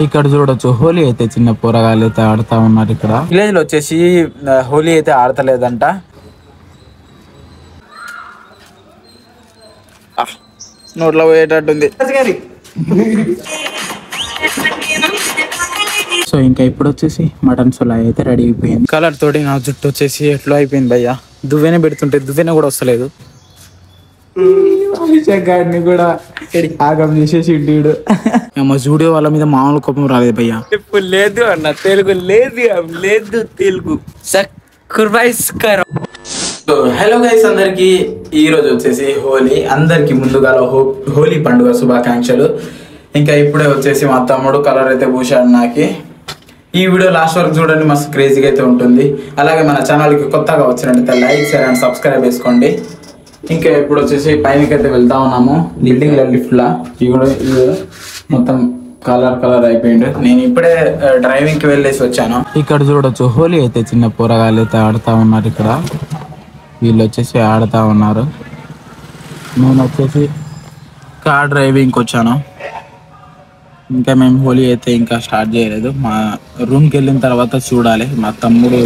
ఇక్కడ చూడొచ్చు హోలీ అయితే చిన్న పోరగాళ్ళు అయితే ఆడుతా ఉన్నారు. ఇక్కడ విలేజ్ లో వచ్చేసి హోలీ అయితే ఆడతలేదంట. నోట్లో పోయేటట్టుంది. సో ఇంకా ఇప్పుడు వచ్చేసి మటన్ సోలా అయితే రెడీ అయిపోయింది. కలర్ తోటి నా జుట్టు వచ్చేసి ఎట్లా అయిపోయింది భయ్యా. దువ్వెనే పెడుతుంటే దువ్వెన కూడా వస్తలేదు. గాడిని కూడా ఆగం చేసేసి జూడియో వాళ్ళ మీద మామూలు కోపం రాలేదు భయ్యా. ఇప్పుడు లేదు అన్న, తెలుగు లేదు లేదు తెలుగు. హలో గైస్, అందరికి ఈ రోజు వచ్చేసి హోలీ. అందరికి ముందుగా హోలీ పండుగ శుభాకాంక్షలు. ఇంకా ఇప్పుడే వచ్చేసి మా తమ్ముడు కలర్ అయితే పూసాడు నాకి. ఈ వీడియో లాస్ట్ వరకు చూడండి, మస్తు క్రేజీగా అయితే ఉంటుంది. అలాగే మన ఛానల్కి కొత్తగా వచ్చినట్టయితే లైక్ షేర్ అండ్ సబ్స్క్రైబ్ చేసుకోండి. ఇంకా ఇప్పుడు వచ్చేసి పైనకి అయితే వెళ్తా ఉన్నాము. బిల్డింగ్ లిఫ్ట్ లా ఇది మొత్తం కలర్ అయిపోయింది. నేను ఇప్పుడే డ్రైవింగ్ కి వెళ్ళేసి వచ్చాను. ఇక్కడ చూడొచ్చు హోలీ అయితే చిన్న పోరగాళ్ళు అయితే ఆడుతా ఉన్నారు. ఇక్కడ వీళ్ళు వచ్చేసి ఆడుతా ఉన్నారు. నేను వచ్చేసి కార్ డ్రైవింగ్కి వచ్చాను. ఇంకా మేము హోలీ అయితే ఇంకా స్టార్ట్ చేయలేదు. మా రూమ్కి వెళ్ళిన తర్వాత చూడాలి. మా తమ్ముడు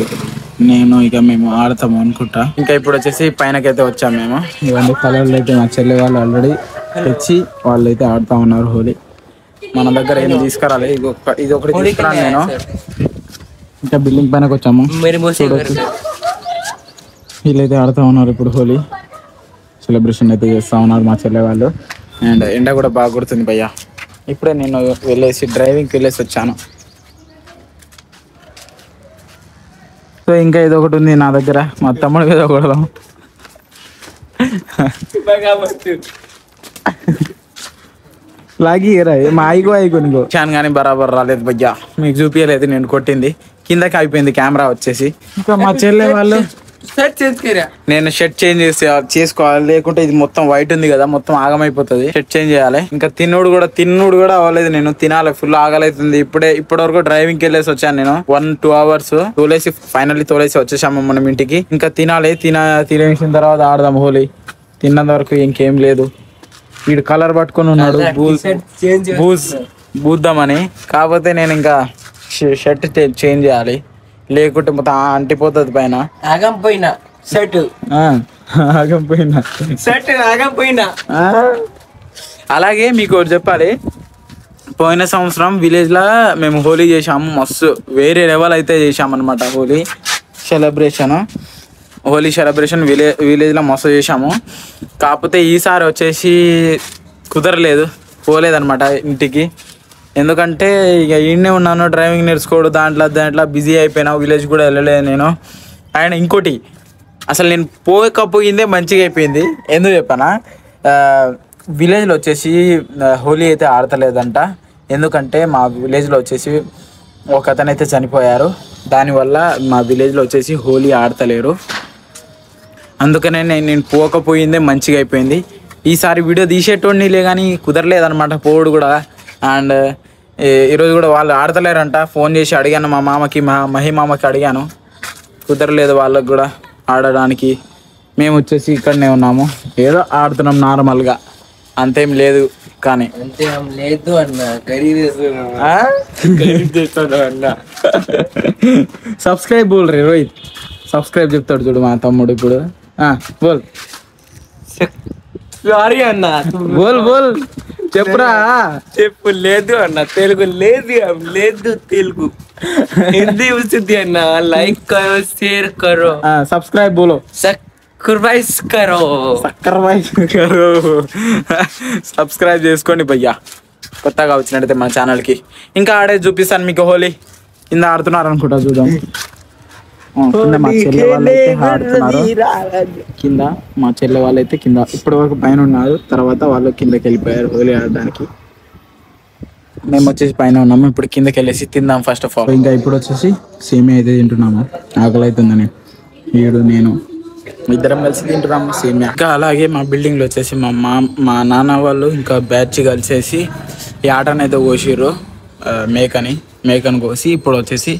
నేను ఇక మేము ఆడతాము అనుకుంటా. ఇంకా ఇప్పుడు వచ్చేసి పైనకైతే వచ్చాము మేము. ఇవన్నీ కలర్లు అయితే మా చెల్లి వాళ్ళు ఆల్రెడీ తెచ్చి వాళ్ళు అయితే ఆడుతా ఉన్నారు హోలీ. మన దగ్గర ఏం తీసుకురాలి, ఇది ఒకటి తీసుకురాను నేను. ఇంకా బిల్డింగ్ పైనకి వచ్చాము. వీళ్ళైతే ఆడుతూ ఉన్నారు ఇప్పుడు హోలీ. సెలబ్రేషన్ అయితే చేస్తూ ఉన్నారు మా చెల్లె వాళ్ళు. అండ్ ఎండ కూడా బాగా కొడుతుంది భయ్యా. ఇప్పుడే నేను వెళ్ళేసి డ్రైవింగ్కి వెళ్ళేసి వచ్చాను. సో ఇంకా ఇది ఒకటి ఉంది నా దగ్గర. మా తమ్ముడు మీద కొడదాం. లాగి మా ఐగో నీకో చాన్ కానీ బరాబర్ రాలేదు భయ్యా. మీకు చూపించలేదు, నేను కొట్టింది కిందకి అయిపోయింది కెమెరా వచ్చేసి. ఇంకా మా చెల్లె వాళ్ళు నేను షర్ట్ చేంజ్ చేసుకోవాలి, లేకుంటే ఇది మొత్తం వైట్ ఉంది కదా, మొత్తం ఆగమైపోతుంది. షర్ట్ చేంజ్ చేయాలి. ఇంకా తిన్నుడు కూడా అవ్వలేదు. నేను తినాలి, ఫుల్ ఆగలైతుంది. ఇప్పటి వరకు డ్రైవింగ్ కి వెళ్ళేసి వచ్చాను నేను. 1-2 hours ఫైనల్లీ తోలేసి వచ్చేసాము మనం ఇంటికి. ఇంకా తినాలి. తినేసిన తర్వాత ఆడదాం హోలీ. తిన్నంత వరకు ఇంకేం లేదు. వీడు కలర్ పట్టుకొని ఉన్నాడు బూద్దామని. కాకపోతే నేను ఇంకా షర్ట్ చేంజ్ చేయాలి, లేకుంటే మొత్తం అంటిపోతుంది పైన. అలాగే మీకు ఒకటి చెప్పాలి, పోయిన సంవత్సరం విలేజ్ లా మేము హోలీ చేసాము. మస్తు వేరే లెవెల్ అయితే చేసాము అనమాట. హోలీ సెలబ్రేషన్ విలేజ్ లో మస్తు చేసాము. కాకపోతే ఈసారి వచ్చేసి కుదరలేదు, పోలేదనమాట ఇంటికి. ఎందుకంటే ఇక ఈడనే ఉన్నాను, డ్రైవింగ్ నేర్చుకోడు దాంట్లో బిజీ అయిపోయినా. విలేజ్ కూడా వెళ్ళలేదు నేను. అండ్ ఇంకోటి, అసలు నేను పోకపోయిందే మంచిగా అయిపోయింది. ఎందుకు చెప్పానా, విలేజ్లో వచ్చేసి హోలీ అయితే ఆడతలేదంట. ఎందుకంటే మా విలేజ్లో వచ్చేసి ఒక అతను అయితే చనిపోయారు. దానివల్ల మా విలేజ్లో వచ్చేసి హోలీ ఆడతలేరు. అందుకనే నేను పోకపోయిందే మంచిగా అయిపోయింది. ఈసారి వీడియో తీసేటోడినిలే కానీ కుదరలేదనమాట పోడు కూడా. అండ్ ఈరోజు కూడా వాళ్ళు ఆడతలేరంట. ఫోన్ చేసి అడిగాను మా మామకి, మహి మామకి అడిగాను. కుదరలేదు వాళ్ళకి కూడా ఆడడానికి. మేము వచ్చేసి ఇక్కడనే ఉన్నాము, ఏదో ఆడుతున్నాం నార్మల్గా, అంతేం లేదు. కానీ లేదు అన్న, అన్న సబ్స్క్రైబ్ బోల్ రే రోహిత్, సబ్స్క్రైబ్ చెప్తాడు చూడు మా తమ్ముడు ఇప్పుడు. బోల్ సారీ అన్న, బోల్ చెప్పురా. చెప్పు. లేదు అన్న, తెలుగు లేదు తెలుగు. హిందీ ఉచిత అన్న. లైక్ కరో, షేర్ కరో, సబ్స్క్రైబ్ బోలో, సబ్స్క్రైబ్ చేసుకోండి భయ్యా, కొత్తగా వచ్చినట్టయితే మన ఛానల్కి. ఇంకా ఆడే చూపిస్తాను మీకు హోలీ. కింద ఆడుతున్నారు అనుకుంటా, చూద్దాం. కింద మా చెల్లె వాళ్ళైతే ఆడుతున్నారు. కింద మా చెల్లె వాళ్ళైతే కింద ఇప్పటి వరకు పైన ఉన్నారు, తర్వాత వాళ్ళు కిందకి వెళ్ళిపోయారు హోలీ ఆడడానికి. మేము వచ్చేసి పైన ఉన్నాము. ఇప్పుడు కిందకి వెళ్ళేసి తిందాం ఫస్ట్ ఆఫ్ ఆల్. ఇంకా ఇప్పుడు వచ్చేసి సేమియా అయితే తింటున్నాము. ఆకలి అవుతుందని నేను ఇద్దరం కలిసి తింటున్నాము సేమియా. ఇంకా అలాగే మా బిల్డింగ్లో వచ్చేసి మా నాన్న వాళ్ళు ఇంకా బ్యాచ్ కలిసేసి ఈ ఆటను అయితే కోసిర్రు. మేకను కోసి ఇప్పుడు వచ్చేసి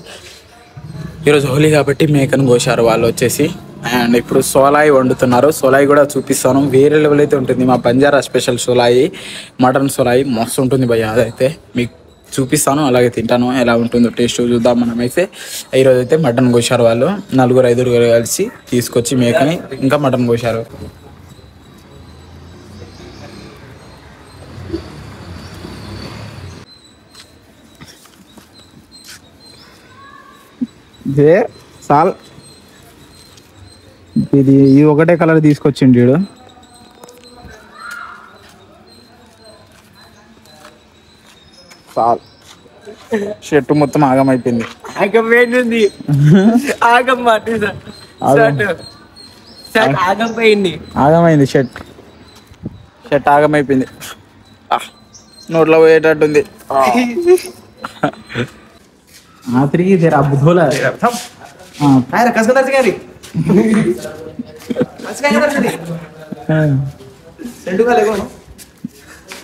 ఈరోజు హోలీ కాబట్టి మేకను కోసారు వాళ్ళు వచ్చేసి. అండ్ ఇప్పుడు సోలాయి వండుతున్నారు. సోలాయి కూడా చూపిస్తాను, వేరే లెవెల్ అయితే ఉంటుంది. మా బంజారా స్పెషల్ సోలాయి, మటన్ సోలాయి మస్తు ఉంటుంది భయ్య. అదైతే మీకు చూపిస్తాను, అలాగే తింటాను, ఎలా ఉంటుందో టేస్ట్ చూద్దాం. మనమైతే ఈరోజు అయితే మటన్ కోసారు వాళ్ళు, 4-5 కలిసి తీసుకొచ్చి మేకని ఇంకా మటన్ కోసారు. ఇదే సాల్ ఇది ఒకటే కలర్ తీసుకొచ్చిండు వీడు. సాల్ షర్టు మొత్తం ఆగమైపోయింది. ఆగమైంది ఆగమైంది షర్ట్ ఆగమైపోయింది. నోట్లో పోయేటట్టుంది. ఆత్రికి జర అబ్బుధోలా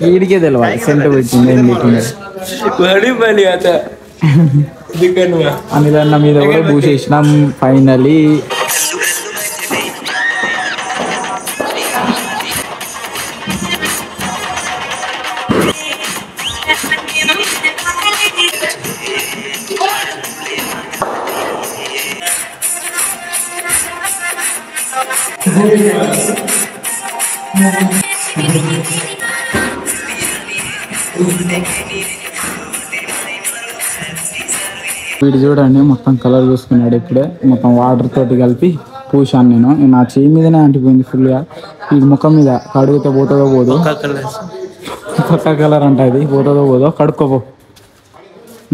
వీడికే తెలియాలి సెంట్ పెట్టింది ఏం పెట్టింది. అనిలన్న మీద కూడా పూసేసినాం ఫైనలీ. వీడు చూడండి మొత్తం కలర్ చూసుకున్నాడు. ఇప్పుడే మొత్తం వాటర్ తోటి కలిపి పూసాను నేను. నా చేయి మీదనే అంటిపోయింది ఫుల్గా. ఈ ముఖం మీద కడుగుతే పోతుందో పోదు, పక్క కలర్ అంట అది, పోతుందో పోదో కడుక్కోపో.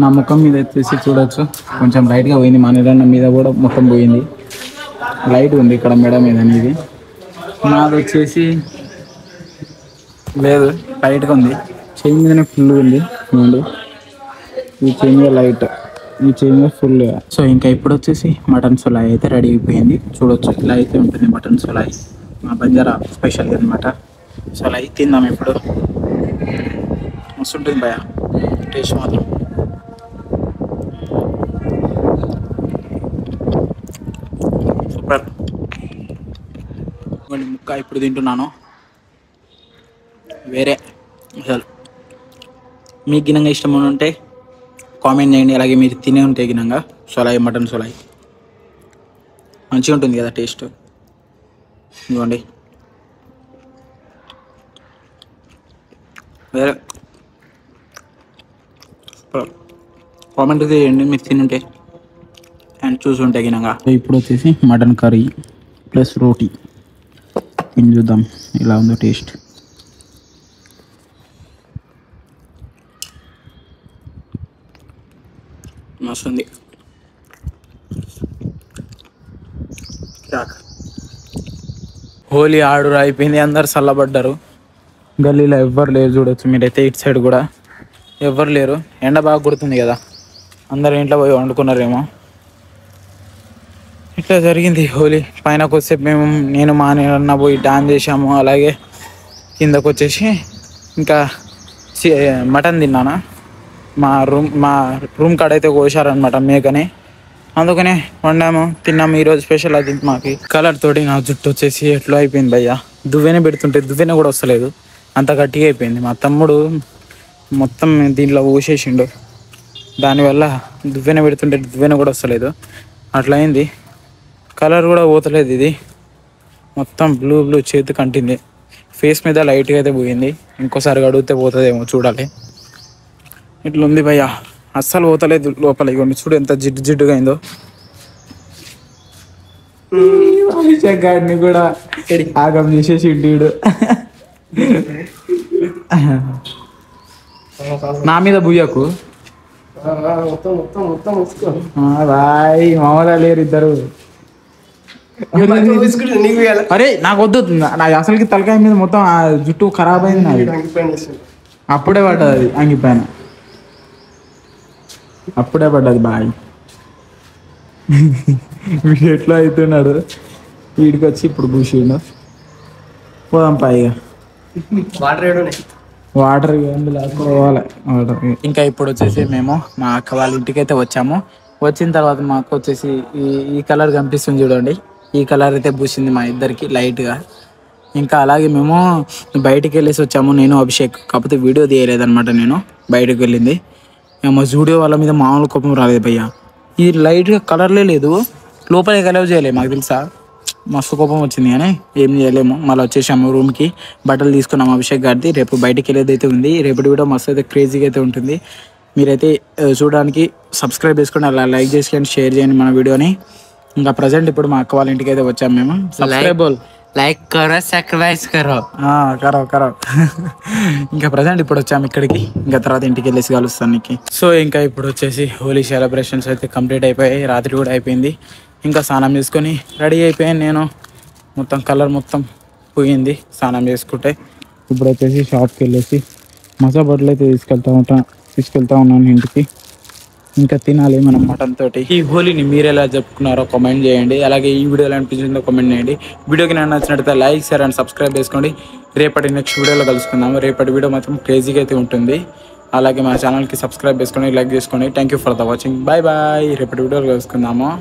నా ముఖం మీద ఎత్తేసి చూడొచ్చు కొంచెం లైట్గా పోయింది. మా నిరన్న మీద కూడా మొత్తం పోయింది, లైట్ ఉంది ఇక్కడ మెడ మీద. ఇది నాది వచ్చేసి లేదు, లైట్గా ఉంది. చేయి మీదనే ఫుల్ ఉంది చూడండి. ఈ చేయి మీద లైట్, ఈ చేయి మీద ఫుల్. సో ఇంకా ఇప్పుడు వచ్చేసి మటన్ సొలాయి అయితే రెడీ అయిపోయింది. చూడొచ్చు ఇలా అయితే ఉంటుంది మటన్ సొలాయి, మా బంజారా స్పెషల్ అనమాట. సొలాయి తిందాం ఇప్పుడు. మస్తు ఉంటుంది భయ, టేస్ట్ మాత్రం. సూపర్. ముక్క ఇప్పుడు తింటున్నాను, వేరే అసలు. మీకు గినంగా ఇష్టం ఉంటే కామెంట్ చేయండి. అలాగే మీరు తినే ఉంటే గినంగా సొలాయి, మటన్ సొలాయి మంచిగా ఉంటుంది కదా టేస్ట్. ఇదిగోండి వేరే. కామెంట్ చేయండి మీరు తినుంటే అండ్ చూసుంటే గినంగా. ఇప్పుడు వచ్చేసి మటన్ కర్రీ ప్లస్ రోటీ తిని చూద్దాం ఎలా ఉందో టేస్ట్. మస్తుంది. హోలీ ఆడు అయిపోయింది, అందరు చల్లబడ్డారు. గల్లీలో ఎవ్వరు లేరు చూడొచ్చు మీరైతే. ఇటు సైడ్ కూడా ఎవ్వరు లేరు, ఎండ బాగా కొడుతుంది కదా, అందరు ఇంట్లో పోయి వండుకున్నారేమో. ఇట్లా జరిగింది హోలీ. పైన కొద్దిసేపు నేను మా నాన్న పోయి డాన్స్ చేసాము. అలాగే కిందకు వచ్చేసి ఇంకా మటన్ తిన్నాను. మా రూమ్ కాడ అయితే కోసారనమాట మేకని, అందుకనే వండాము తిన్నాము. ఈరోజు స్పెషల్ అది మాకి. కలర్ తోటి నా జుట్టు వచ్చేసి ఎట్లా అయిపోయింది భయ్యా, దువ్వెన పెడుతుంటే దువ్వెన కూడా వస్తలేదు, అంత గట్టిగా అయిపోయింది. మా తమ్ముడు మొత్తం దీంట్లో ఊసేసిండు, దానివల్ల దువ్వెన పెడుతుంటే దువ్వెన కూడా వస్తలేదు, అట్లా అయింది. కలర్ కూడా పోతలేదు, ఇది మొత్తం బ్లూ చేతికి అంటింది. ఫేస్ మీద లైట్గా అయితే పోయింది, ఇంకోసారి అడిగితే పోతుందేమో చూడాలి. ఇట్లా ఉంది భయ్యా, అస్సలు పోతలేదు లోపల. ఇవ్వండి చూడు ఎంత జిడ్డుగా అయిందో. గాడిని కూడా ఆగం చేసేసి ఇంటిడు. నా మీద బుయ్యకు బాయ్, మామూలుగా లేరు ఇద్దరు. అరే నాకు వద్దు, నాకు అసలుకి తలకాయ మీద మొత్తం ఆ జుట్టు ఖరాబ్ అయింది నాది. అప్పుడే పడ్డది అది అంగిపోయిన, అప్పుడే పడ్డది బాయ్. వీడు ఎట్లా అవుతున్నాడు, వీడికి వచ్చి ఇప్పుడు పూసిండు. పోదాం పైగా వాటర్ పోవాలి వాటర్. ఇంకా ఇప్పుడు వచ్చేసి మేము మా అక్క వాళ్ళ ఇంటికి అయితే వచ్చాము. వచ్చిన తర్వాత మా అక్క వచ్చేసి ఈ కలర్ కనిపిస్తుంది చూడండి, ఈ కలర్ అయితే పూసింది మా ఇద్దరికి లైట్గా. ఇంకా అలాగే మేము బయటికి వెళ్ళేసి వచ్చాము, నేను అభిషేక్. కాకపోతే వీడియో తీయలేదన్నమాట, నేను బయటకు వెళ్ళింది. మా జూడియో వాళ్ళ మీద మామూలు కోపం రాలేదు భయ్య. ఈ లైట్గా కలర్లే లేదు, లోపల కలర్ చేయలేదు మాకు తెలుసా. మస్తు కోపం వచ్చింది కానీ ఏం చేయలేము. మళ్ళీ వచ్చేసాము రూమ్కి, బట్టలు తీసుకున్నాము అభిషేక్ గారిది. రేపు బయటికి వెళ్ళేదైతే ఉంది. రేపటి వీడియో మస్తు అయితే క్రేజీగా అయితే ఉంటుంది. మీరైతే చూడడానికి సబ్స్క్రైబ్ చేసుకొని అలా లైక్ చేసి షేర్ చేయండి మన వీడియోని. ఇంకా ప్రజెంట్ ఇప్పుడు మా అక్క వాళ్ళ ఇంటికి అయితే వచ్చాము మేము. సబ్స్క్రైబ్ లైక్ కరో సబ్స్క్రైబ్ కరో కరో ఇంకా ప్రజెంట్ ఇప్పుడు వచ్చాము ఇక్కడికి. ఇంకా తర్వాత ఇంటికి వెళ్ళేసి కలుస్తాను నీకు. సో ఇంకా ఇప్పుడు వచ్చేసి హోలీ సెలబ్రేషన్స్ అయితే కంప్లీట్ అయిపోయాయి. రాత్రి కూడా అయిపోయింది. ఇంకా స్నానం చేసుకొని రెడీ అయిపోయాను నేను. మొత్తం కలర్ మొత్తం పోయింది స్నానం చేసుకుంటే. ఇప్పుడు వచ్చేసి షాప్కి వెళ్ళేసి మసాలా బట్టలు అయితే తీసుకెళ్తా ఉన్నాను ఇంటికి. ఇంకా తినాలి మనం మటన్ తోటి. ఈ హోలీని మీరు ఎలా జరుపుకున్నారో కామెంట్ చేయండి. అలాగే ఈ వీడియో ఎలా అనిపించిందో కామెంట్ చేయండి. వీడియోకి నేను నచ్చినట్లయితే లైక్ షేర్ అండ్ సబ్స్క్రైబ్ చేసుకోండి. రేపటి నెక్స్ట్ వీడియోలో కలుసుకుందాము. రేపటి వీడియో మాత్రం క్రేజీగా అయితే ఉంటుంది. అలాగే మా ఛానల్కి సబ్స్క్రైబ్ చేసుకోండి, లైక్ చేసుకోండి. Thank you for the watching. Bye bye. రేపటి వీడియోలో కలుసుకుందాము.